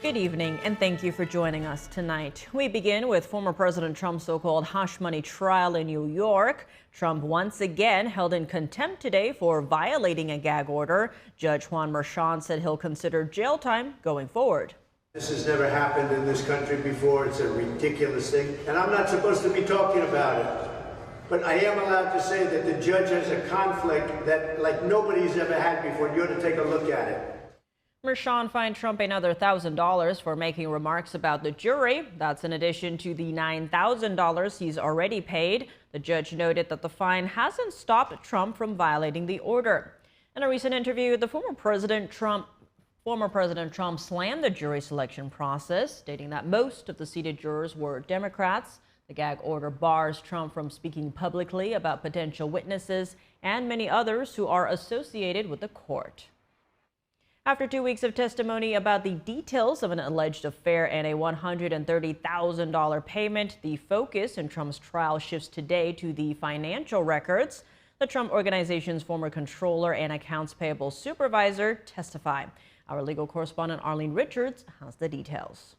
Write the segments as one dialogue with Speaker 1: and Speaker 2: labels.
Speaker 1: Good evening, and thank you for joining us tonight. We begin with former President Trump's so-called hush money trial in New York. Trump once again held in contempt today for violating a gag order. Judge Juan Merchan said he'll consider jail time going forward.
Speaker 2: This has never happened in this country before. It's a ridiculous thing, and I'm not supposed to be talking about it. But I am allowed to say that the judge has a conflict that like nobody's ever had before. You ought to take a look at it.
Speaker 1: Merchan fined Trump another $1,000 for making remarks about the jury. That's in addition to the $9,000 he's already paid. The judge noted that the fine hasn't stopped Trump from violating the order. In a recent interview, the former President Trump slammed the jury selection process, stating that most of the seated jurors were Democrats. The gag order bars Trump from speaking publicly about potential witnesses and many others who are associated with the court. After 2 weeks of testimony about the details of an alleged affair and a $130,000 payment, the focus in Trump's trial shifts today to the financial records. The Trump Organization's former controller and accounts payable supervisor testify. Our legal correspondent Arlene Richards has the details.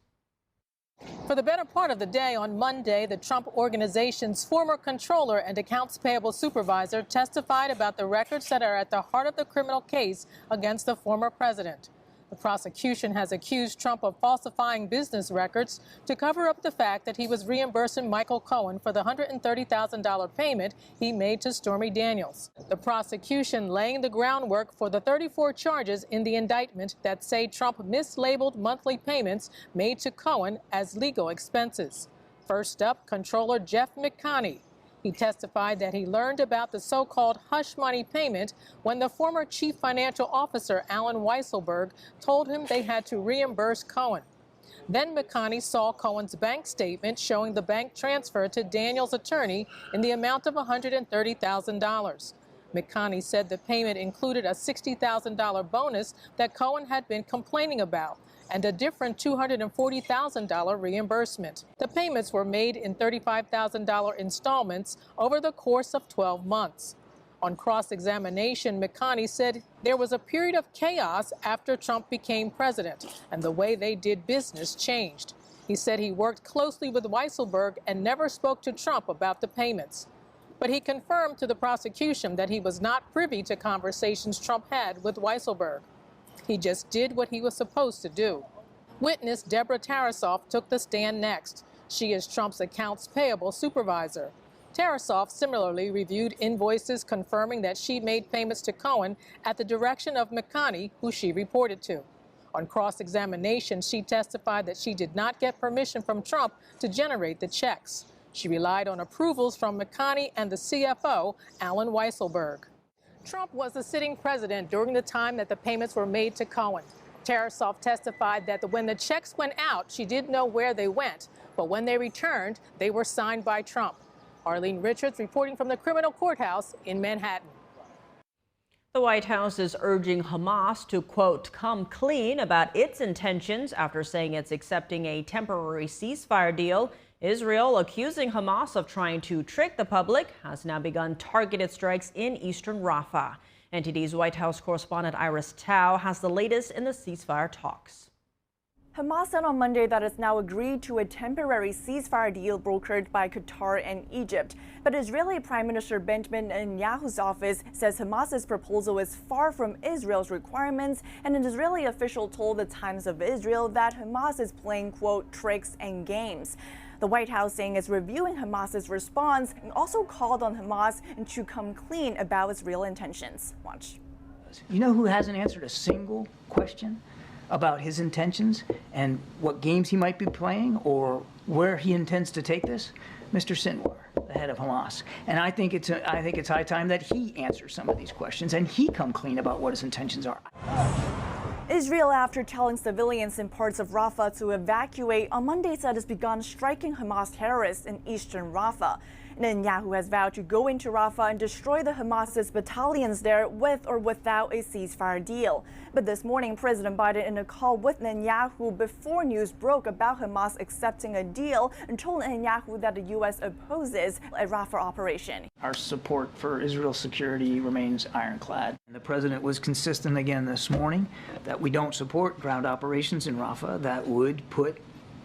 Speaker 3: For the better part of the day on Monday, the Trump Organization's former controller and accounts payable supervisor testified about the records that are at the heart of the criminal case against the former president. The prosecution has accused Trump of falsifying business records to cover up the fact that he was reimbursing Michael Cohen for the $130,000 payment he made to Stormy Daniels. The prosecution laying the groundwork for the 34 charges in the indictment that say Trump mislabeled monthly payments made to Cohen as legal expenses. First up, Controller Jeff McConney. He testified that he learned about the so-called hush money payment when the former chief financial officer, Alan Weisselberg, told him they had to reimburse Cohen. Then McConney saw Cohen's bank statement showing the bank transfer to Daniels' attorney in the amount of $130,000. McConney said the payment included a $60,000 bonus that Cohen had been complaining about and a different $240,000 reimbursement. The payments were made in $35,000 installments over the course of 12 months. On cross-examination, McConney said there was a period of chaos after Trump became president, and the way they did business changed. He said he worked closely with Weisselberg and never spoke to Trump about the payments. But he confirmed to the prosecution that he was not privy to conversations Trump had with Weisselberg. He just did what he was supposed to do. Witness Deborah Tarasoff took the stand next. She is Trump's accounts payable supervisor. Tarasoff similarly reviewed invoices confirming that she made payments to Cohen at the direction of McConney, who she reported to. On cross-examination, she testified that she did not get permission from Trump to generate the checks. She relied on approvals from McConney and the CFO, Alan Weisselberg. Trump was the sitting president during the time that the payments were made to Cohen. Tarasoff testified that when the checks went out, she didn't know where they went, but when they returned, they were signed by Trump. Arlene Richards reporting from the criminal courthouse in Manhattan.
Speaker 1: The White House is urging Hamas to, quote, come clean about its intentions after saying it's accepting a temporary ceasefire deal. Israel, accusing Hamas of trying to trick the public, has now begun targeted strikes in eastern Rafah. NTD's White House correspondent Iris Tao has the latest in the ceasefire talks.
Speaker 4: Hamas said on Monday that it's now agreed to a temporary ceasefire deal brokered by Qatar and Egypt. But Israeli Prime Minister Benjamin Netanyahu's office says Hamas's proposal is far from Israel's requirements, and an Israeli official told the Times of Israel that Hamas is playing, quote, tricks and games. The White House saying it's reviewing Hamas's response and also called on Hamas to come clean about its real intentions. Watch.
Speaker 5: You know who hasn't answered a single question about his intentions and what games he might be playing or where he intends to take this? Mr. Sinwar, the head of Hamas. And I think it's high time that he answers some of these questions and he come clean about what his intentions are.
Speaker 4: Israel, after telling civilians in parts of Rafah to evacuate, on Monday said it's begun striking Hamas terrorists in eastern Rafah. Netanyahu has vowed to go into Rafah and destroy the Hamas's battalions there with or without a ceasefire deal. But this morning, President Biden, in a call with Netanyahu before news broke about Hamas accepting a deal, and told Netanyahu that the U.S. opposes a Rafah operation.
Speaker 5: Our support for Israel's security remains ironclad. And the president was consistent again this morning that we don't support ground operations in Rafah that would put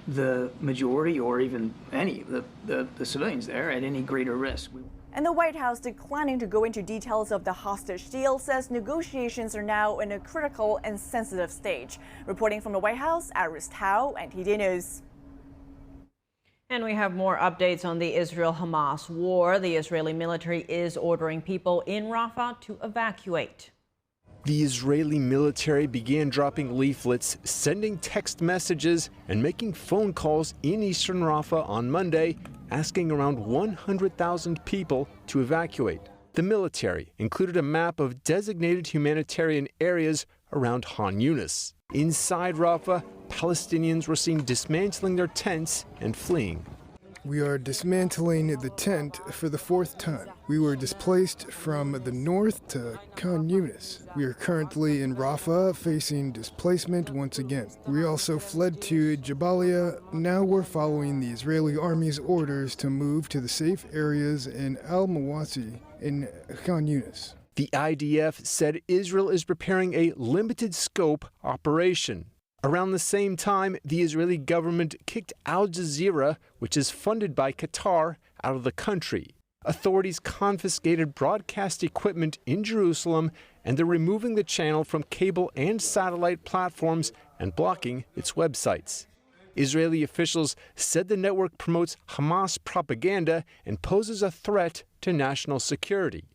Speaker 5: the majority or even any of the civilians there at any greater risk.
Speaker 4: And the White House, declining to go into details of the hostage deal, says negotiations are now in a critical and sensitive stage. Reporting from the White House, Iris Tao, NTD News.
Speaker 1: And we have more updates on the Israel-Hamas war. The Israeli military is ordering people in Rafah to evacuate.
Speaker 6: The Israeli military began dropping leaflets, sending text messages, and making phone calls in eastern Rafah on Monday, asking around 100,000 people to evacuate. The military included a map of designated humanitarian areas around Han Yunis. Inside Rafah, Palestinians were seen dismantling their tents and fleeing.
Speaker 7: We are dismantling the tent for the fourth time. We were displaced from the north to Khan Yunis. We are currently in Rafah facing displacement once again. We also fled to Jabalia. Now we're following the Israeli army's orders to move to the safe areas in Al-Mawasi in Khan Yunis.
Speaker 6: The IDF said Israel is preparing a limited scope operation. Around the same time, the Israeli government kicked Al Jazeera, which is funded by Qatar, out of the country. Authorities confiscated broadcast equipment in Jerusalem, and they're removing the channel from cable and satellite platforms and blocking its websites. Israeli officials said the network promotes Hamas propaganda and poses a threat to national security.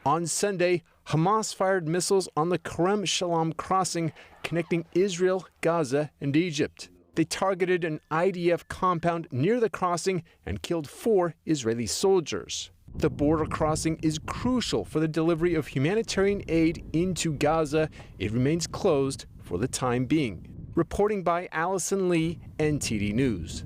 Speaker 6: On Sunday, Hamas fired missiles on the Kerem Shalom crossing connecting Israel, Gaza, and Egypt. They targeted an IDF compound near the crossing and killed 4 Israeli soldiers. The border crossing is crucial for the delivery of humanitarian aid into Gaza. It remains closed for the time being. Reporting by Allison Lee, NTD News.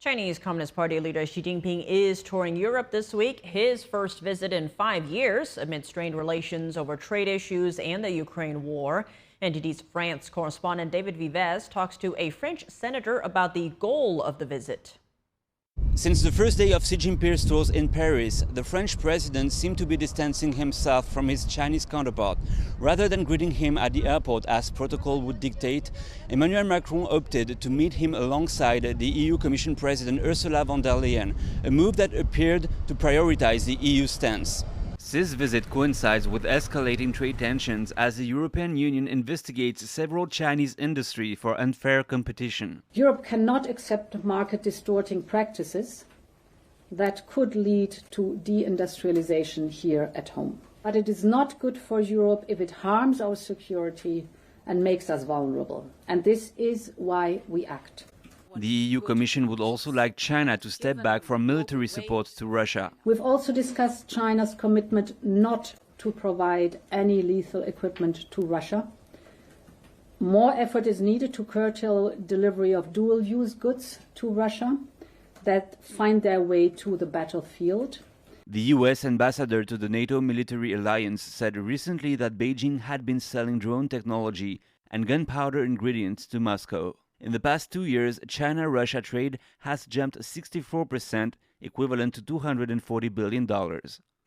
Speaker 1: Chinese Communist Party leader Xi Jinping is touring Europe this week, his first visit in 5 years, amid strained relations over trade issues and the Ukraine war. NTD's France correspondent David Vives talks to a French senator about the goal of the visit.
Speaker 8: Since the first day of Xi Jinping's tours in Paris, the French president seemed to be distancing himself from his Chinese counterpart. Rather than greeting him at the airport as protocol would dictate, Emmanuel Macron opted to meet him alongside the EU Commission President Ursula von der Leyen, a move that appeared to prioritize the EU stance. Xi's visit coincides with escalating trade tensions as the European Union investigates several Chinese industries for unfair competition.
Speaker 9: Europe cannot accept market-distorting practices that could lead to deindustrialization here at home. But it is not good for Europe if it harms our security and makes us vulnerable. And this is why we act.
Speaker 8: The EU Commission would also like China to step back from military support to Russia.
Speaker 9: We've also discussed China's commitment not to provide any lethal equipment to Russia. More effort is needed to curtail delivery of dual-use goods to Russia that find their way to the battlefield.
Speaker 8: The US ambassador to the NATO military alliance said recently that Beijing had been selling drone technology and gunpowder ingredients to Moscow. In the past 2 years, China-Russia trade has jumped 64%, equivalent to $240 billion.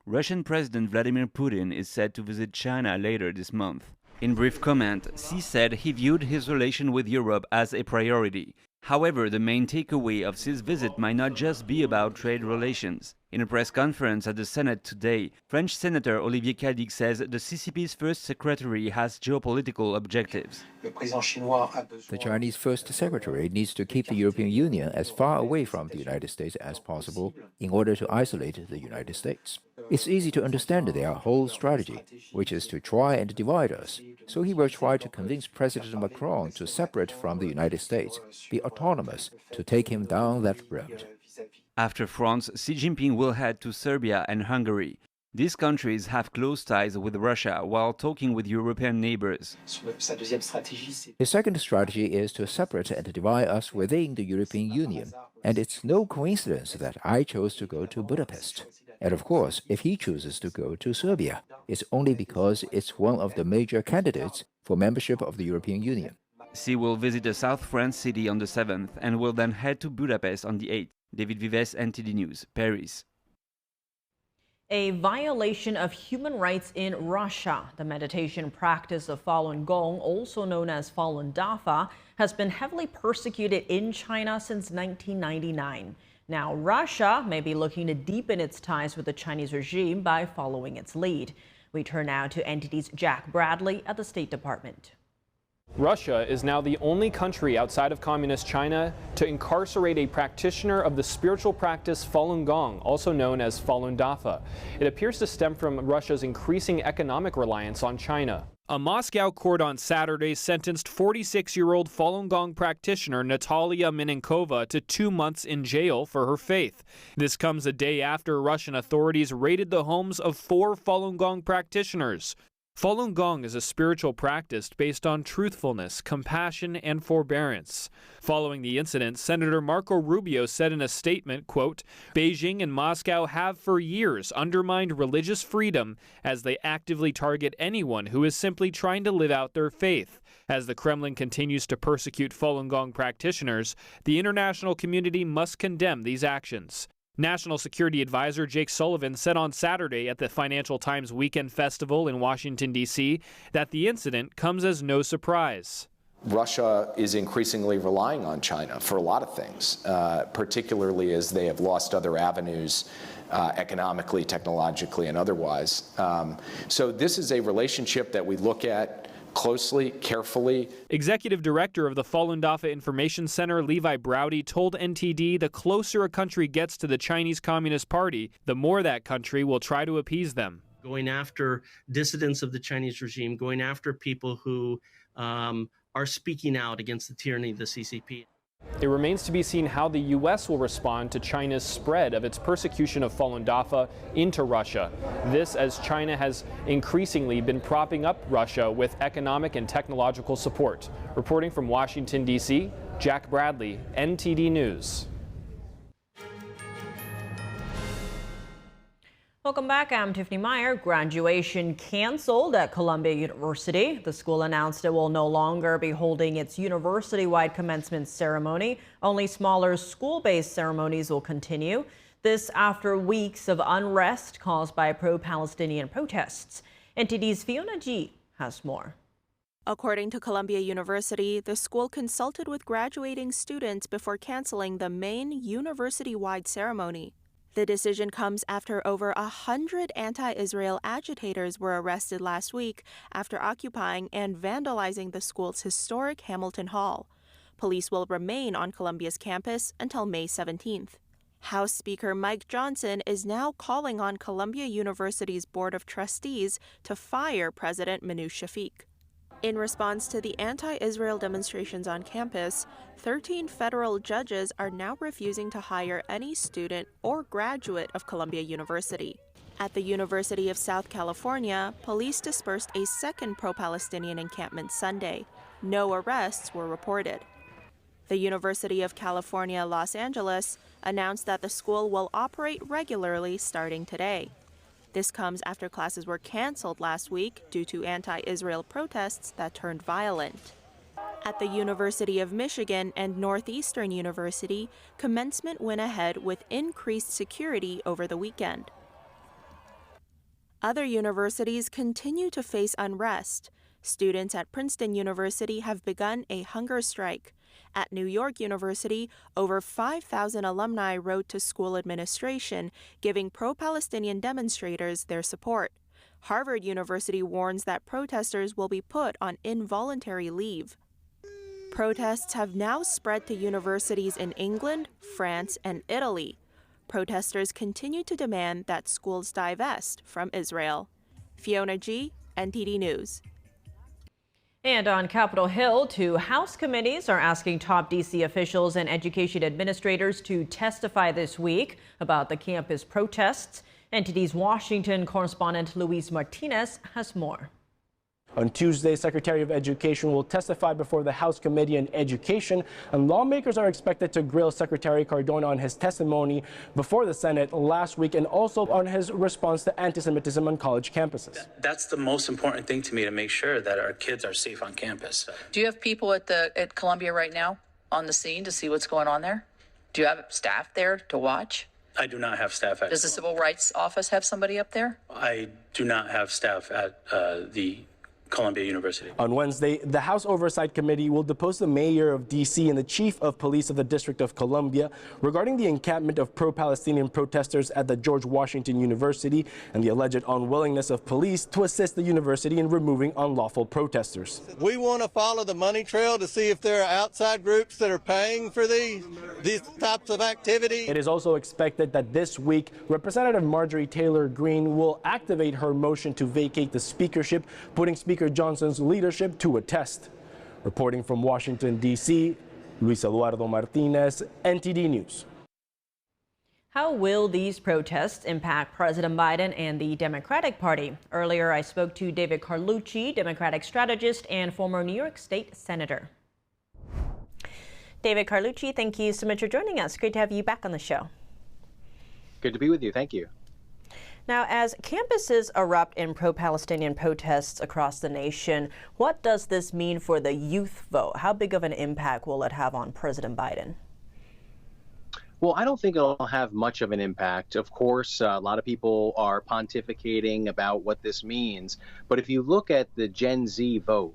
Speaker 8: Russian President Vladimir Putin is said to visit China later this month. In brief comment, Xi said he viewed his relation with Europe as a priority. However, the main takeaway of Xi's visit might not just be about trade relations. In a press conference at the Senate today, French Senator Olivier Cadic says the CCP's first secretary has geopolitical objectives.
Speaker 10: The Chinese first secretary needs to keep the European Union as far away from the United States as possible in order to isolate the United States. It's easy to understand their whole strategy, which is to try and divide us. So he will try to convince President Macron to separate from the United States, be autonomous, to take him down that road.
Speaker 8: After France, Xi Jinping will head to Serbia and Hungary. These countries have close ties with Russia while talking with European neighbors.
Speaker 10: His second strategy is to separate and divide us within the European Union. And it's no coincidence that I chose to go to Budapest. And of course, if he chooses to go to Serbia, it's only because it's one of the major candidates for membership of the European Union.
Speaker 8: Xi will visit a South France city on the 7th and will then head to Budapest on the 8th. David Vives, NTD News, Paris.
Speaker 1: A violation of human rights in Russia. The meditation practice of Falun Gong, also known as Falun Dafa, has been heavily persecuted in China since 1999. Now, Russia may be looking to deepen its ties with the Chinese regime by following its lead. We turn now to NTD's Jack Bradley at the State Department.
Speaker 11: Russia is now the only country outside of Communist China to incarcerate a practitioner of the spiritual practice Falun Gong, also known as Falun Dafa. It appears to stem from Russia's increasing economic reliance on China. A Moscow court on Saturday sentenced 46-year-old Falun Gong practitioner Natalia Minenkova to 2 months in jail for her faith. This comes a day after Russian authorities raided the homes of 4 Falun Gong practitioners. Falun Gong is a spiritual practice based on truthfulness, compassion, and forbearance. Following the incident, Senator Marco Rubio said in a statement, quote, "Beijing and Moscow have for years undermined religious freedom as they actively target anyone who is simply trying to live out their faith. As the Kremlin continues to persecute Falun Gong practitioners, the international community must condemn these actions." National Security Advisor Jake Sullivan said on Saturday at the Financial Times Weekend Festival in Washington, D.C., that the incident comes as no surprise.
Speaker 12: Russia is increasingly relying on China for a lot of things, particularly as they have lost other avenues economically, technologically, and otherwise. So this is a relationship that we look at closely, carefully.
Speaker 11: Executive Director of the Falun Dafa Information Center, Levi Browdy, told NTD the closer a country gets to the Chinese Communist Party, the more that country will try to appease them.
Speaker 13: Going after dissidents of the Chinese regime, going after people who are speaking out against the tyranny of the CCP.
Speaker 11: It remains to be seen how the U.S. will respond to China's spread of its persecution of Falun Dafa into Russia. This as China has increasingly been propping up Russia with economic and technological support. Reporting from Washington, D.C., Jack Bradley, NTD News.
Speaker 1: Welcome back. I'm Tiffany Meyer. Graduation canceled at Columbia University. The school announced it will no longer be holding its university-wide commencement ceremony. Only smaller school-based ceremonies will continue. This after weeks of unrest caused by pro-Palestinian protests. NTD's Fiona G has more.
Speaker 14: According to Columbia University, the school consulted with graduating students before canceling the main university-wide ceremony. The decision comes after over 100 anti-Israel agitators were arrested last week after occupying and vandalizing the school's historic Hamilton Hall. Police will remain on Columbia's campus until May 17th. House Speaker Mike Johnson is now calling on Columbia University's Board of Trustees to fire President Manoush Shafik. In response to the anti-Israel demonstrations on campus, 13 federal judges are now refusing to hire any student or graduate of Columbia University. At the University of South California, police dispersed a second pro-Palestinian encampment Sunday. No arrests were reported. The University of California, Los Angeles announced that the school will operate regularly starting today. This comes after classes were canceled last week due to anti-Israel protests that turned violent. At the University of Michigan and Northeastern University, commencement went ahead with increased security over the weekend. Other universities continue to face unrest. Students at Princeton University have begun a hunger strike. At New York University, over 5,000 alumni wrote to school administration, giving pro-Palestinian demonstrators their support. Harvard University warns that protesters will be put on involuntary leave. Protests have now spread to universities in England, France, and Italy. Protesters continue to demand that schools divest from Israel. Fiona G., NTD News.
Speaker 1: And on Capitol Hill, 2 House committees are asking top D.C. officials and education administrators to testify this week about the campus protests. NTD's Washington correspondent Luis Martinez has more.
Speaker 15: On Tuesday, Secretary of Education will testify before the House Committee on Education, and lawmakers are expected to grill Secretary Cardona on his testimony before the Senate last week and also on his response to anti-Semitism on college campuses.
Speaker 16: That's the most important thing to me, to make sure that our kids are safe on campus.
Speaker 17: Do you have people at Columbia right now on the scene to see what's going on there? Do you have staff there to watch?
Speaker 16: I do not have staff at.
Speaker 17: Does the Civil Rights Office have somebody up there?
Speaker 16: I do not have staff at the Columbia University.
Speaker 15: On Wednesday, the House Oversight Committee will depose the mayor of D.C. and the chief of police of the District of Columbia regarding the encampment of pro-Palestinian protesters at the George Washington University and the alleged unwillingness of police to assist the university in removing unlawful protesters.
Speaker 18: We want to follow the money trail to see if there are outside groups that are paying for these types of activity.
Speaker 15: It is also expected that this week, Representative Marjorie Taylor Greene will activate her motion to vacate the speakership, putting Speaker Johnson's leadership to a test. Reporting from Washington, D.C., Luis Eduardo Martinez, NTD News.
Speaker 1: How will these protests impact President Biden and the Democratic Party? Earlier, I spoke to David Carlucci, Democratic strategist and former New York State Senator. David Carlucci, thank you so much for joining us. Great to have you back on the show.
Speaker 19: Good to be with you. Thank you.
Speaker 1: Now, as campuses erupt in pro-Palestinian protests across the nation, what does this mean for the youth vote? How big of an impact will it have on President Biden?
Speaker 19: Well, I don't think it'll have much of an impact. Of course, a lot of people are pontificating about what this means. But if you look at the Gen Z vote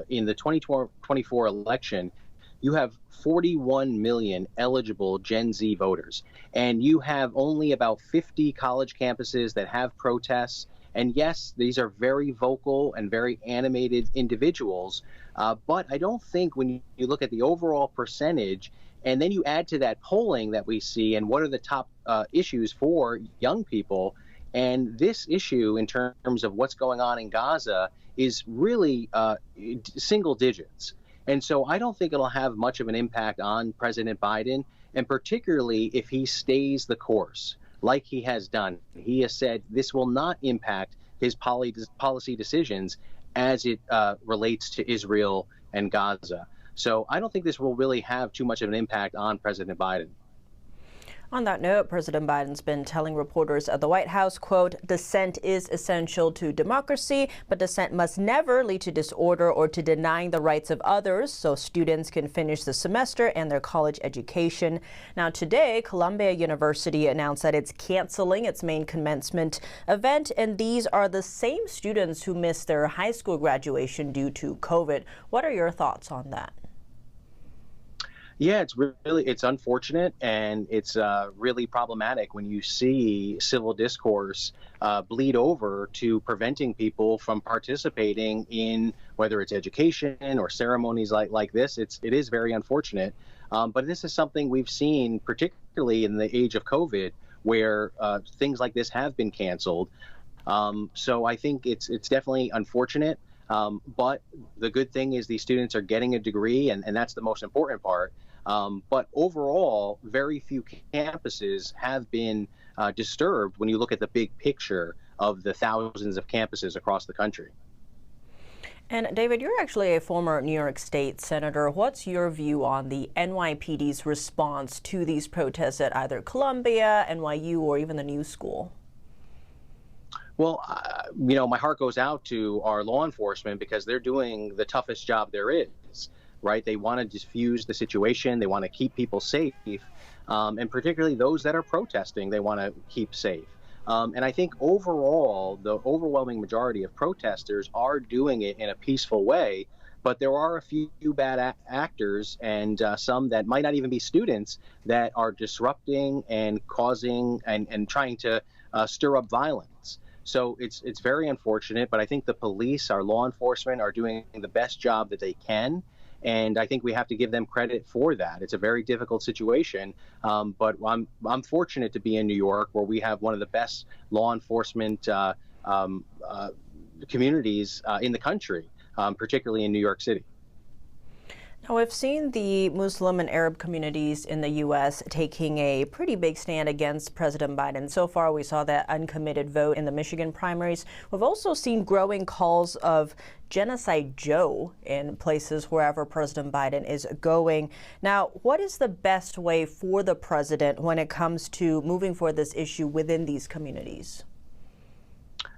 Speaker 19: in the 2024 election, you have 41 million eligible Gen Z voters, and you have only about 50 college campuses that have protests. And yes, these are very vocal and very animated individuals, but I don't think when you look at the overall percentage, and then you add to that polling that we see and what are the top issues for young people, and this issue in terms of what's going on in Gaza is really single digits. And so I don't think it'll have much of an impact on President Biden, and particularly if he stays the course like he has done. He has said this will not impact his policy decisions as it relates to Israel and Gaza. So I don't think this will really have too much of an impact on President Biden.
Speaker 1: On that note, President Biden's been telling reporters at the White House, quote, dissent is essential to democracy, but dissent must never lead to disorder or to denying the rights of others so students can finish the semester and their college education. Now, today, Columbia University announced that it's canceling its main commencement event, and these are the same students who missed their high school graduation due to COVID. What are your thoughts on that?
Speaker 19: Yeah, it's unfortunate, and it's really problematic when you see civil discourse bleed over to preventing people from participating in whether it's education or ceremonies like this. It is very unfortunate, but this is something we've seen particularly in the age of COVID, where things like this have been canceled. So I think it's definitely unfortunate. But the good thing is these students are getting a degree, and that's the most important part. But overall, very few campuses have been disturbed when you look at the big picture of the thousands of campuses across the country.
Speaker 1: And David, you're actually a former New York State Senator. What's your view on the NYPD's response to these protests at either Columbia, NYU, or even the New School?
Speaker 19: Well, my heart goes out to our law enforcement because they're doing the toughest job there is. Right? They want to diffuse the situation. They want to keep people safe, and particularly those that are protesting, they want to keep safe. And I think overall, the overwhelming majority of protesters are doing it in a peaceful way, but there are a few bad actors and some that might not even be students that are disrupting and causing and trying to stir up violence. So it's very unfortunate, but I think the police, our law enforcement, are doing the best job that they can. And I think we have to give them credit for that. It's a very difficult situation, but I'm fortunate to be in New York, where we have one of the best law enforcement communities in the country, particularly in New York City.
Speaker 1: Now, we've seen the Muslim and Arab communities in the U.S. taking a pretty big stand against President Biden. So far, we saw that uncommitted vote in the Michigan primaries. We've also seen growing calls of Genocide Joe in places wherever President Biden is going. Now, what is the best way for the president when it comes to moving forward this issue within these communities?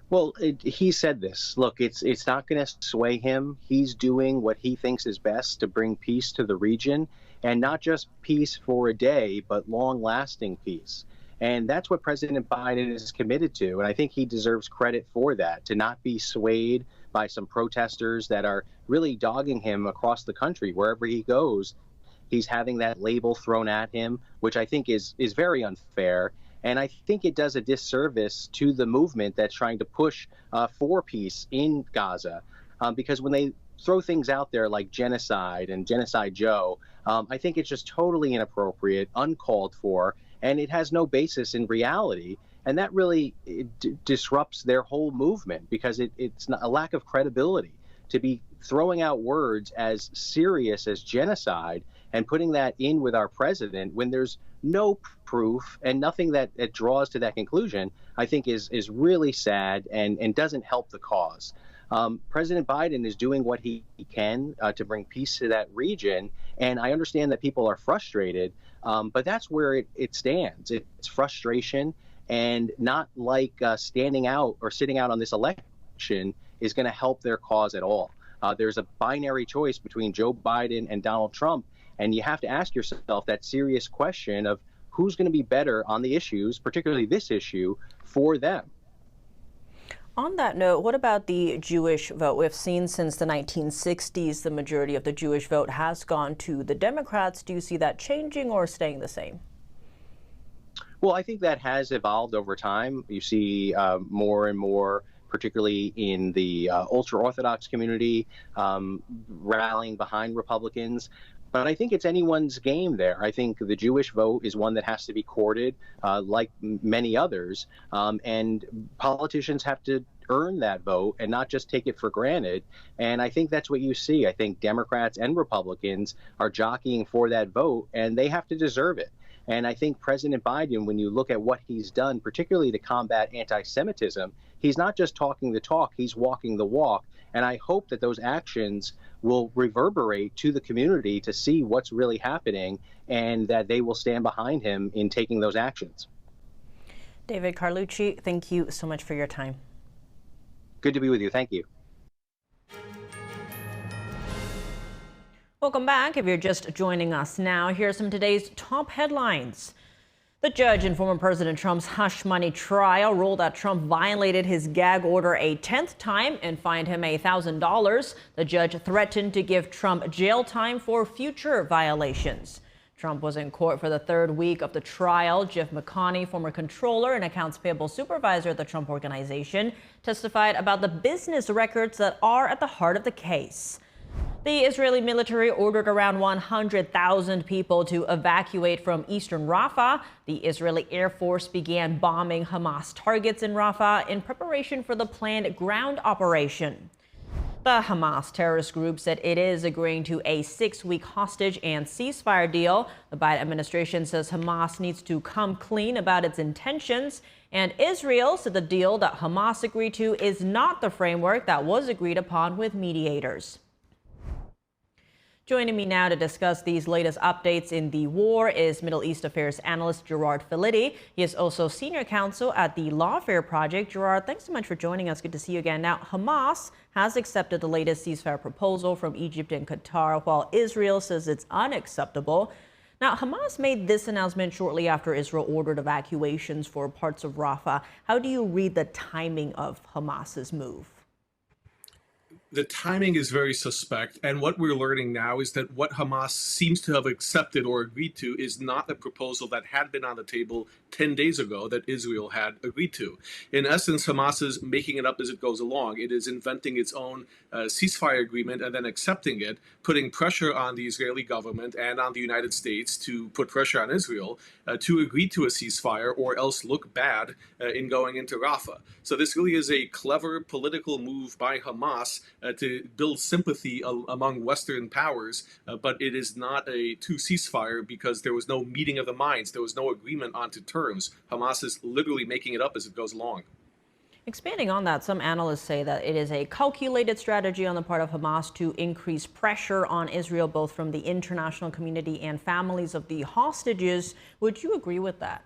Speaker 19: Well, he said this. Look, it's not going to sway him. He's doing what he thinks is best to bring peace to the region, and not just peace for a day, but long-lasting peace. And that's what President Biden is committed to. And I think he deserves credit for that, to not be swayed by some protesters that are really dogging him across the country. Wherever he goes, he's having that label thrown at him, which I think is very unfair. And I think it does a disservice to the movement that's trying to push for peace in Gaza, because when they throw things out there like genocide and Genocide Joe, I think it's just totally inappropriate, uncalled for, and it has no basis in reality. And that really disrupts their whole movement, because it's not a lack of credibility to be throwing out words as serious as genocide and putting that in with our president when there's no proof and nothing that draws to that conclusion. I think is really sad and doesn't help the cause. President Biden is doing what he can to bring peace to that region, and I understand that people are frustrated, but that's where it stands. It's frustration, and not like standing out or sitting out on this election is going to help their cause at all. There's a binary choice between Joe Biden and Donald Trump, and you have to ask yourself that serious question of who's going to be better on the issues, particularly this issue, for them.
Speaker 1: On that note, what about the Jewish vote? We've seen since the 1960s, the majority of the Jewish vote has gone to the Democrats. Do you see that changing or staying the same?
Speaker 19: Well, I think that has evolved over time. You see more and more, particularly in the ultra-Orthodox community, rallying behind Republicans. But I think it's anyone's game there. I think the Jewish vote is one that has to be courted, like many others. And politicians have to earn that vote and not just take it for granted. And I think that's what you see. I think Democrats and Republicans are jockeying for that vote, and they have to deserve it. And I think President Biden, when you look at what he's done, particularly to combat anti-Semitism, he's not just talking the talk, he's walking the walk. And I hope that those actions will reverberate to the community to see what's really happening, and that they will stand behind him in taking those actions.
Speaker 1: David Carlucci, thank you so much for your time.
Speaker 19: Good to be with you. Thank you.
Speaker 1: Welcome back. If you're just joining us now, here are some of today's top headlines. The judge in former President Trump's hush money trial ruled that Trump violated his gag order a 10th time and fined him $1,000. The judge threatened to give Trump jail time for future violations. Trump was in court for the third week of the trial. Jeff McConney, former controller and accounts payable supervisor at the Trump Organization, testified about the business records that are at the heart of the case. The Israeli military ordered around 100,000 people to evacuate from eastern Rafah. The Israeli Air Force began bombing Hamas targets in Rafah in preparation for the planned ground operation. The Hamas terrorist group said it is agreeing to a 6-week hostage and ceasefire deal. The Biden administration says Hamas needs to come clean about its intentions. And Israel said the deal that Hamas agreed to is not the framework that was agreed upon with mediators. Joining me now to discuss these latest updates in the war is Middle East Affairs analyst Gerard Filitti. He is also senior counsel at the Lawfare Project. Gerard, thanks so much for joining us. Good to see you again. Now, Hamas has accepted the latest ceasefire proposal from Egypt and Qatar, while Israel says it's unacceptable. Now, Hamas made this announcement shortly after Israel ordered evacuations for parts of Rafah. How do you read the timing of Hamas's move?
Speaker 20: The timing is very suspect, and what we're learning now is that what Hamas seems to have accepted or agreed to is not the proposal that had been on the table 10 days ago that Israel had agreed to. In essence, Hamas is making it up as it goes along. It is inventing its own ceasefire agreement and then accepting it, putting pressure on the Israeli government and on the United States to put pressure on Israel to agree to a ceasefire or else look bad in going into Rafah. So this really is a clever political move by Hamas to build sympathy among Western powers, but it is not a true ceasefire because there was no meeting of the minds. There was no agreement onto terms. Hamas is literally making it up as it goes along.
Speaker 1: Expanding on that, some analysts say that it is a calculated strategy on the part of Hamas to increase pressure on Israel, both from the international community and families of the hostages. Would you agree with that?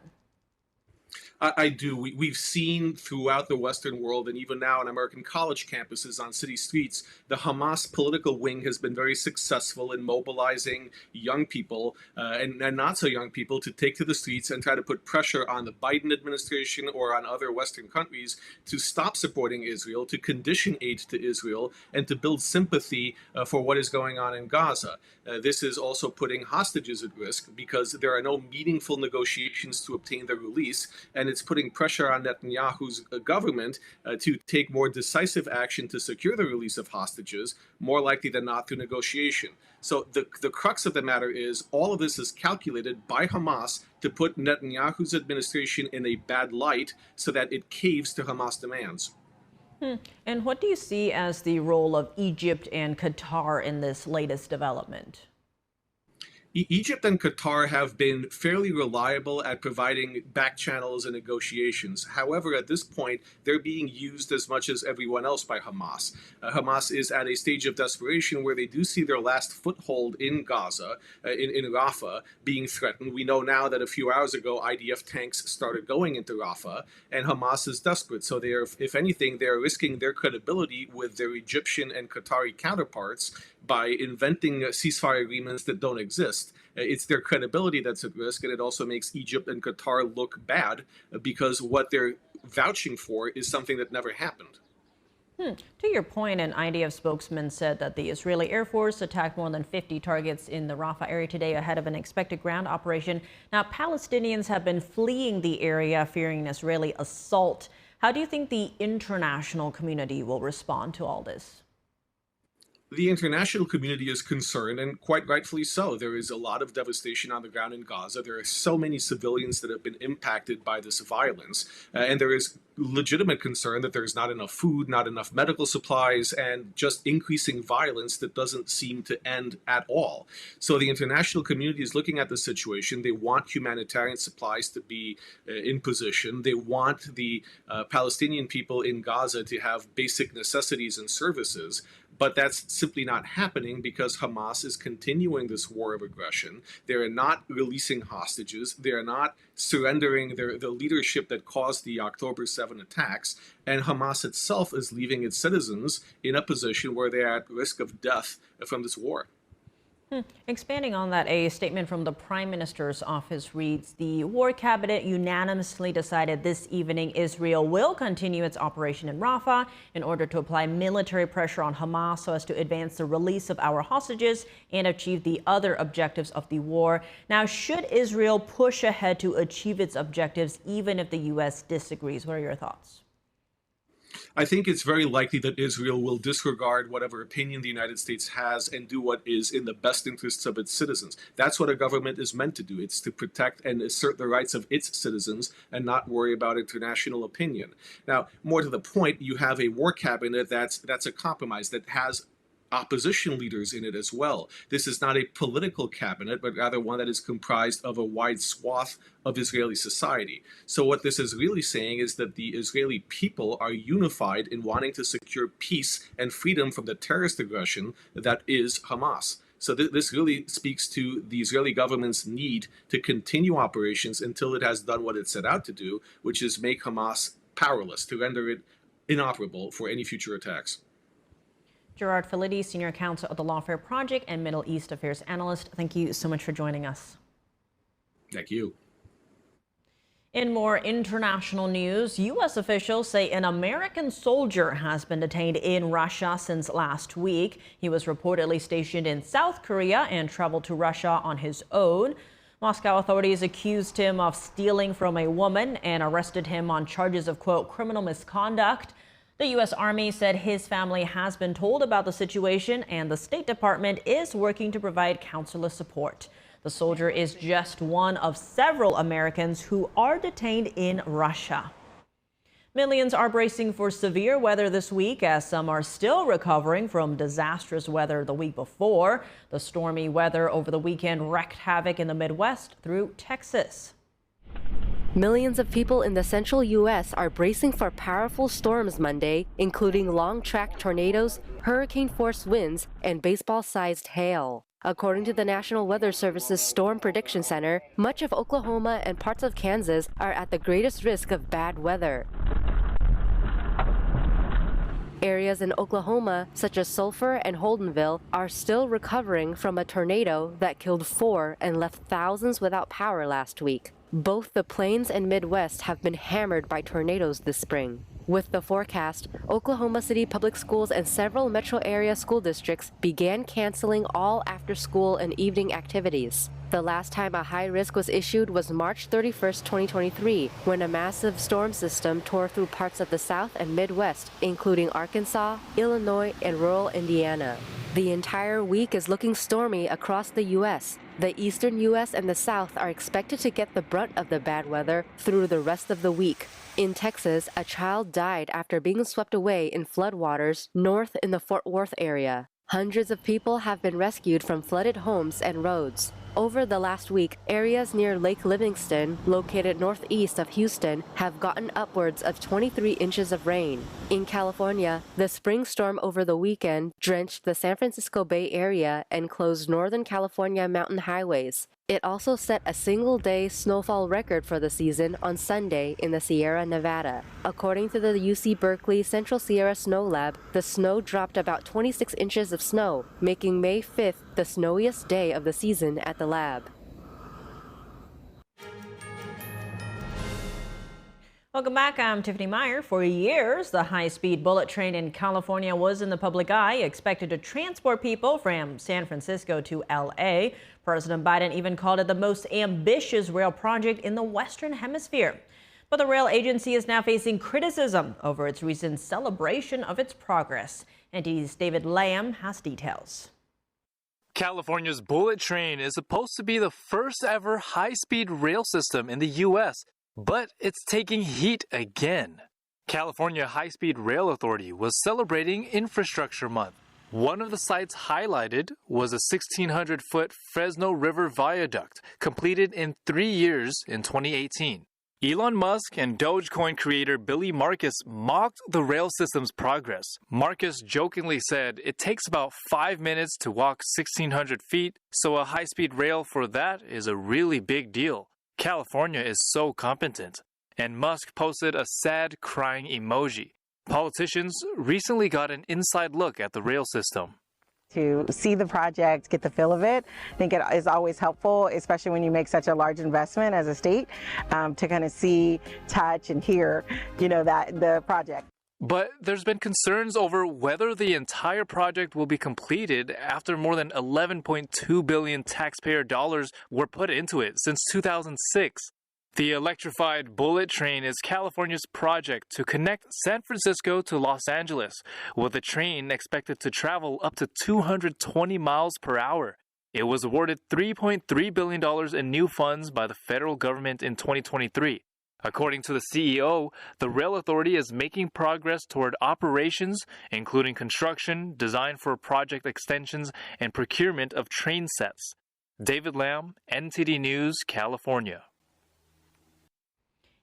Speaker 20: I do. We've seen throughout the Western world and even now on American college campuses, on city streets, the Hamas political wing has been very successful in mobilizing young people and not so young people to take to the streets and try to put pressure on the Biden administration or on other Western countries to stop supporting Israel, to condition aid to Israel, and to build sympathy for what is going on in Gaza. This is also putting hostages at risk because there are no meaningful negotiations to obtain their release, and it's putting pressure on Netanyahu's government to take more decisive action to secure the release of hostages, more likely than not through negotiation. So the crux of the matter is all of this is calculated by Hamas to put Netanyahu's administration in a bad light so that it caves to Hamas demands.
Speaker 1: And what do you see as the role of Egypt and Qatar in this latest development?
Speaker 20: Egypt and Qatar have been fairly reliable at providing back channels and negotiations. However, at this point, they're being used as much as everyone else by Hamas. Hamas is at a stage of desperation where they do see their last foothold in Gaza, in Rafah, being threatened. We know now that a few hours ago, IDF tanks started going into Rafah, and Hamas is desperate. So they are, if anything, they are risking their credibility with their Egyptian and Qatari counterparts by inventing ceasefire agreements that don't exist. It's their credibility that's at risk, and it also makes Egypt and Qatar look bad because what they're vouching for is something that never happened.
Speaker 1: To your point, an IDF spokesman said that the Israeli Air Force attacked more than 50 targets in the Rafah area today ahead of an expected ground operation. Now, Palestinians have been fleeing the area, fearing an Israeli assault. How do you think the international community will respond to all this?
Speaker 20: The international community is concerned, and quite rightfully so. There is a lot of devastation on the ground in Gaza. There are so many civilians that have been impacted by this violence, and there is legitimate concern that there's not enough food, not enough medical supplies, and just increasing violence that doesn't seem to end at all. So the international community is looking at the situation. They want humanitarian supplies to be in position. They want the Palestinian people in Gaza to have basic necessities and services. But that's simply not happening because Hamas is continuing this war of aggression. They are not releasing hostages. They are not surrendering the leadership that caused the October 7 attacks. And Hamas itself is leaving its citizens in a position where they are at risk of death from this war.
Speaker 1: Expanding on that, a statement from the Prime Minister's office reads, the War Cabinet unanimously decided this evening Israel will continue its operation in Rafah in order to apply military pressure on Hamas so as to advance the release of our hostages and achieve the other objectives of the war. Now, should Israel push ahead to achieve its objectives even if the U.S. disagrees? What are your thoughts?
Speaker 20: I think it's very likely that Israel will disregard whatever opinion the United States has and do what is in the best interests of its citizens. That's what a government is meant to do. It's to protect and assert the rights of its citizens and not worry about international opinion. Now, more to the point, you have a war cabinet that's a compromise that has opposition leaders in it as well. This is not a political cabinet, but rather one that is comprised of a wide swath of Israeli society. So what this is really saying is that the Israeli people are unified in wanting to secure peace and freedom from the terrorist aggression that is Hamas. So this really speaks to the Israeli government's need to continue operations until it has done what it set out to do, which is make Hamas powerless, to render it inoperable for any future attacks.
Speaker 1: Gerard Filitti, Senior Counsel of the Lawfare Project and Middle East Affairs Analyst. Thank you so much for joining us.
Speaker 20: Thank you.
Speaker 1: In more international news, U.S. officials say an American soldier has been detained in Russia since last week. He was reportedly stationed in South Korea and traveled to Russia on his own. Moscow authorities accused him of stealing from a woman and arrested him on charges of, quote, criminal misconduct. The U.S. Army said his family has been told about the situation and the State Department is working to provide consular support. The soldier is just one of several Americans who are detained in Russia. Millions are bracing for severe weather this week as some are still recovering from disastrous weather the week before. The stormy weather over the weekend wreaked havoc in the Midwest through Texas.
Speaker 21: Millions of people in the central U.S. are bracing for powerful storms Monday, including long-track tornadoes, hurricane-force winds, and baseball-sized hail. According to the National Weather Service's Storm Prediction Center, much of Oklahoma and parts of Kansas are at the greatest risk of bad weather. Areas in Oklahoma, such as Sulphur and Holdenville, are still recovering from a tornado that killed 4 and left thousands without power last week. Both the Plains and Midwest have been hammered by tornadoes this spring. With the forecast, Oklahoma City Public Schools and several metro area school districts began canceling all after-school and evening activities. The last time a high risk was issued was March 31, 2023, when a massive storm system tore through parts of the South and Midwest, including Arkansas, Illinois, and rural Indiana. The entire week is looking stormy across the U.S. The eastern U.S. and the South are expected to get the brunt of the bad weather through the rest of the week. In Texas, a child died after being swept away in floodwaters north in the Fort Worth area. Hundreds of people have been rescued from flooded homes and roads. Over the last week, areas near Lake Livingston, located northeast of Houston, have gotten upwards of 23 inches of rain. In California, the spring storm over the weekend drenched the San Francisco Bay Area and closed Northern California mountain highways. It also set a single-day snowfall record for the season on Sunday in the Sierra Nevada. According to the UC Berkeley Central Sierra Snow Lab, the snow dropped about 26 inches of snow, making May 5th the snowiest day of the season at the lab.
Speaker 1: Welcome back. I'm Tiffany Meyer. For years, the high-speed bullet train in California was in the public eye, expected to transport people from San Francisco to L.A. President Biden even called it the most ambitious rail project in the Western Hemisphere. But the rail agency is now facing criticism over its recent celebration of its progress. NTD's David Lamb has details.
Speaker 22: California's bullet train is supposed to be the first ever high-speed rail system in the U.S., but it's taking heat again. California High-Speed Rail Authority was celebrating Infrastructure Month. One of the sites highlighted was a 1,600-foot Fresno River viaduct completed in 3 years in 2018. Elon Musk and Dogecoin creator Billy Marcus mocked the rail system's progress. Marcus jokingly said it takes about 5 minutes to walk 1,600 feet, so a high-speed rail for that is a really big deal. California is so competent. And Musk posted a sad, crying emoji. Politicians recently got an inside look at the rail system.
Speaker 23: To see the project, get the feel of it, I think it is always helpful, especially when you make such a large investment as a state, to kind of see, touch, and hear, that the project.
Speaker 22: But there's been concerns over whether the entire project will be completed after more than $11.2 billion taxpayer dollars were put into it since 2006. The electrified bullet train is California's project to connect San Francisco to Los Angeles, with the train expected to travel up to 220 miles per hour. It was awarded $3.3 billion in new funds by the federal government in 2023. According to the CEO, the rail authority is making progress toward operations, including construction, design for project extensions, and procurement of train sets. David Lamb, NTD News, California.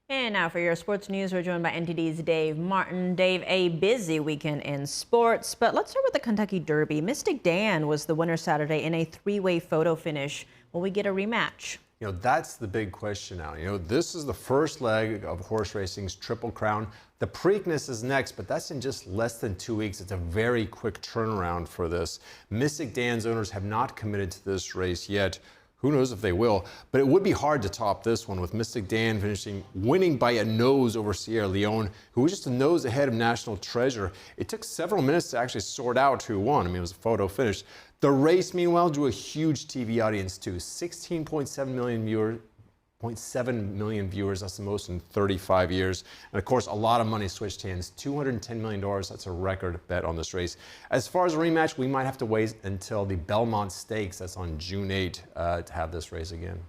Speaker 1: And now for your sports news, we're joined by NTD's Dave Martin. Dave, a busy weekend in sports, but let's start with the Kentucky Derby. Mystik Dan was the winner Saturday in a three-way photo finish. Will we get a rematch?
Speaker 6: That's the big question now. This is the first leg of horse racing's Triple Crown. The Preakness is next, but that's in just less than 2 weeks. It's a very quick turnaround for this. Mystik Dan's owners have not committed to this race yet. Who knows if they will, but it would be hard to top this one with Mystik Dan winning by a nose over Sierra Leone, who was just a nose ahead of National Treasure. It took several minutes to actually sort out who won. It was a photo finish. The race, meanwhile, drew a huge TV audience too. 16.7 million viewers. That's the most in 35 years. And of course, a lot of money switched hands. $210 million. That's a record bet on this race. As far as a rematch, we might have to wait until the Belmont Stakes. That's on June 8 to have this race again.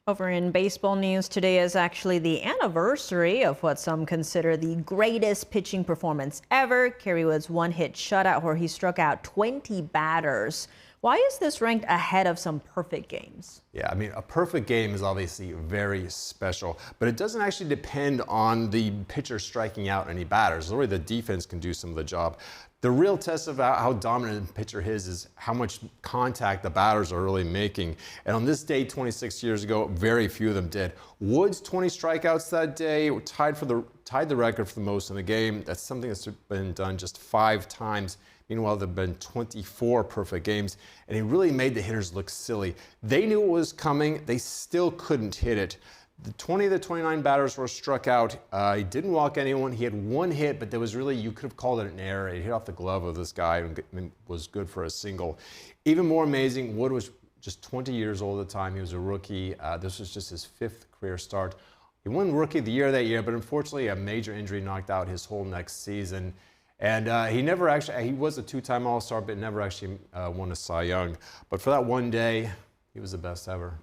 Speaker 1: Over in baseball news, today is actually the anniversary of what some consider the greatest pitching performance ever. Kerry Wood's one-hit shutout where he struck out 20 batters. Why is this ranked ahead of some perfect games?
Speaker 6: Yeah, I mean, a perfect game is obviously very special, but it doesn't actually depend on the pitcher striking out any batters. Really, the defense can do some of the job. The real test of how dominant a pitcher is how much contact the batters are really making. And on this day, 26 years ago, very few of them did. Wood's 20 strikeouts that day tied the record for the most in the game. That's something that's been done just 5 times. Meanwhile, there have been 24 perfect games, and he really made the hitters look silly. They knew it was coming. They still couldn't hit it. The 20 of the 29 batters were struck out. He didn't walk anyone. He had 1 hit, but there was really, you could have called it an error. It hit off the glove of this guy and was good for a single. Even more amazing, Wood was just 20 years old at the time. He was a rookie. This was just his 5th career start. He won Rookie of the Year that year, but unfortunately a major injury knocked out his whole next season. And he was a 2-time All-Star, but never actually won a Cy Young. But for that one day, he was the best ever.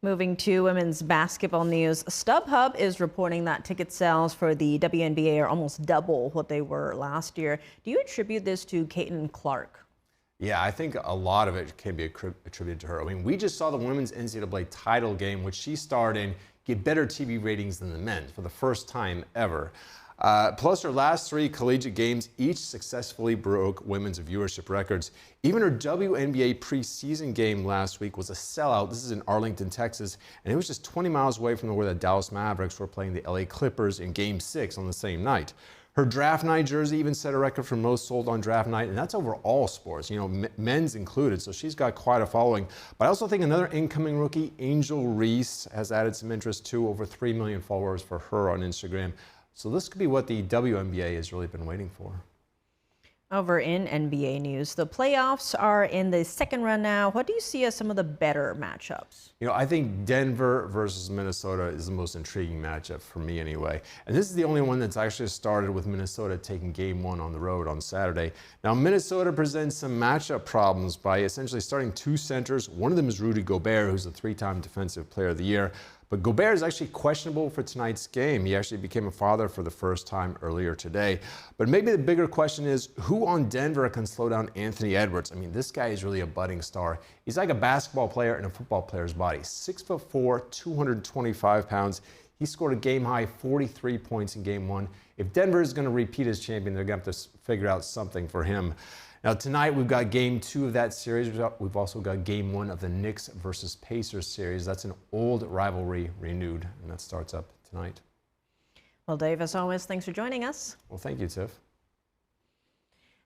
Speaker 1: Moving to women's basketball news, StubHub is reporting that ticket sales for the WNBA are almost double what they were last year. Do you attribute this to Caitlin Clark?
Speaker 6: Yeah, I think a lot of it can be attributed to her. I mean, we just saw the women's NCAA title game, which she starred in, get better TV ratings than the men for the first time ever. Plus, her last 3 collegiate games each successfully broke women's viewership records. Even her WNBA preseason game last week was a sellout. This is in Arlington, Texas, and it was just 20 miles away from where the Dallas Mavericks were playing the LA Clippers in Game 6 on the same night. Her draft night jersey even set a record for most sold on draft night, and that's over all sports, men's included, so she's got quite a following. But I also think another incoming rookie, Angel Reese, has added some interest too, over 3 million followers for her on Instagram. So this could be what the WNBA has really been waiting for.
Speaker 1: Over in NBA news, the playoffs are in the second round now. What do you see as some of the better matchups?
Speaker 6: I think Denver versus Minnesota is the most intriguing matchup for me anyway. And this is the only one that's actually started with Minnesota taking game 1 on the road on Saturday. Now, Minnesota presents some matchup problems by essentially starting 2 centers. One of them is Rudy Gobert, who's a 3-time Defensive Player of the Year. But Gobert is actually questionable for tonight's game. He actually became a father for the first time earlier today. But maybe the bigger question is, who on Denver can slow down Anthony Edwards? I mean, this guy is really a budding star. He's like a basketball player in a football player's body. 6'4", 225 pounds. He scored a game-high 43 points in Game 1. If Denver is going to repeat as champion, they're going to have to figure out something for him. Now, tonight, we've got Game 2 of that series. We've also got Game 1 of the Knicks versus Pacers series. That's an old rivalry renewed, and that starts up tonight.
Speaker 1: Well, Dave, as always, thanks for joining us.
Speaker 6: Well, thank you, Tiff.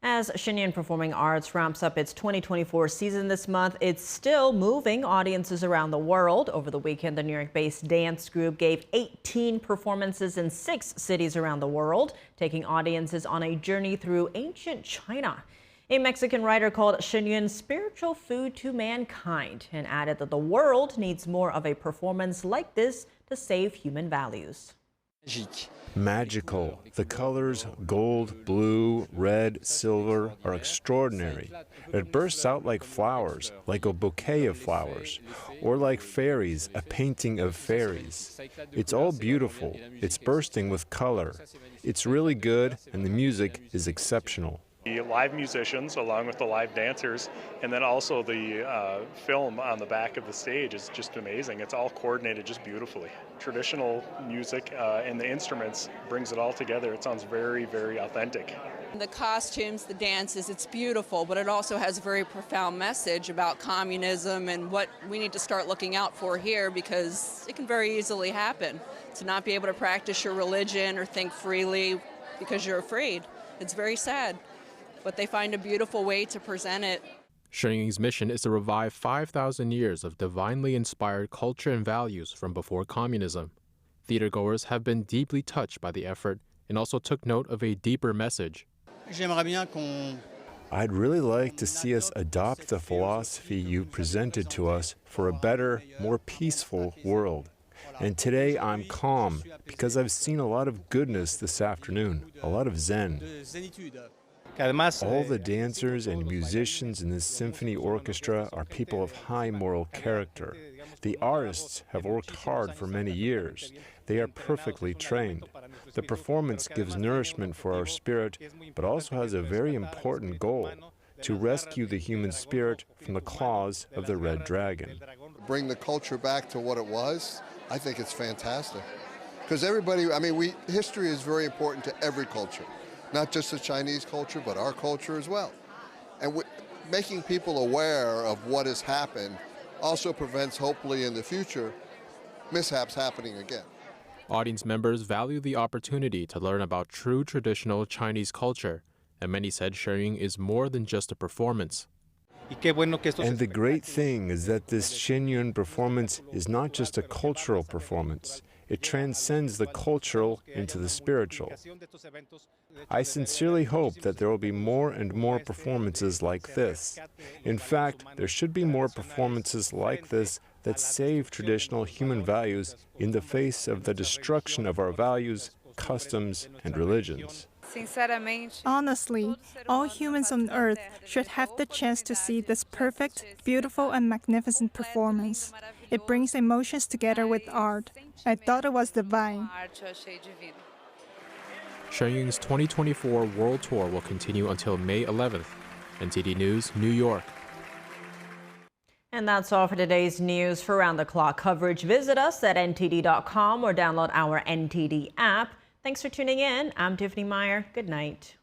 Speaker 1: As Shen Yun Performing Arts ramps up its 2024 season this month, it's still moving audiences around the world. Over the weekend, the New York-based dance group gave 18 performances in 6 cities around the world, taking audiences on a journey through ancient China. A Mexican writer called Shen Yun spiritual food to mankind and added that the world needs more of a performance like this to save human values.
Speaker 6: Magical. The colors, gold, blue, red, silver, are extraordinary. It bursts out like flowers, like a bouquet of flowers, or like fairies, a painting of fairies. It's all beautiful. It's bursting with color. It's really good, and the music is exceptional.
Speaker 2: The live musicians along with the live dancers, and then also the film on the back of the stage is just amazing. It's all coordinated just beautifully. Traditional music and the instruments brings it all together. It sounds very, very authentic.
Speaker 3: The costumes, the dances, it's beautiful, but it also has a very profound message about communism and what we need to start looking out for here, because it can very easily happen to not be able to practice your religion or think freely because you're afraid. It's very sad. But they find a beautiful way to present it.
Speaker 5: Shen Yun's mission is to revive 5,000 years of divinely inspired culture and values from before communism. Theatergoers have been deeply touched by the effort and also took note of a deeper message.
Speaker 6: I'd really like to see us adopt the philosophy you presented to us for a better, more peaceful world. And today I'm calm because I've seen a lot of goodness this afternoon, a lot of Zen. All the dancers and musicians in this symphony orchestra are people of high moral character. The artists have worked hard for many years. They are perfectly trained. The performance gives nourishment for our spirit, but also has a very important goal: to rescue the human spirit from the claws of the red dragon.
Speaker 4: Bring the culture back to what it was. I think it's fantastic. Because everybody, history is very important to every culture, not just the Chinese culture, but our culture as well. And making people aware of what has happened also prevents, hopefully in the future, mishaps happening again.
Speaker 5: Audience members value the opportunity to learn about true traditional Chinese culture, and many said sharing is more than just a performance.
Speaker 6: And the great thing is that this Shen Yun performance is not just a cultural performance. It transcends the cultural into the spiritual. I sincerely hope that there will be more and more performances like this. In fact, there should be more performances like this that save traditional human values in the face of the destruction of our values, customs, and religions.
Speaker 7: Honestly, all humans on Earth should have the chance to see this perfect, beautiful, and magnificent performance. It brings emotions together with art. I thought it was divine.
Speaker 5: Shen Yun's 2024 World Tour will continue until May 11th. NTD News, New York.
Speaker 1: And that's all for today's news. For round-the-clock coverage, visit us at ntd.com or download our NTD app. Thanks for tuning in. I'm Tiffany Meyer. Good night.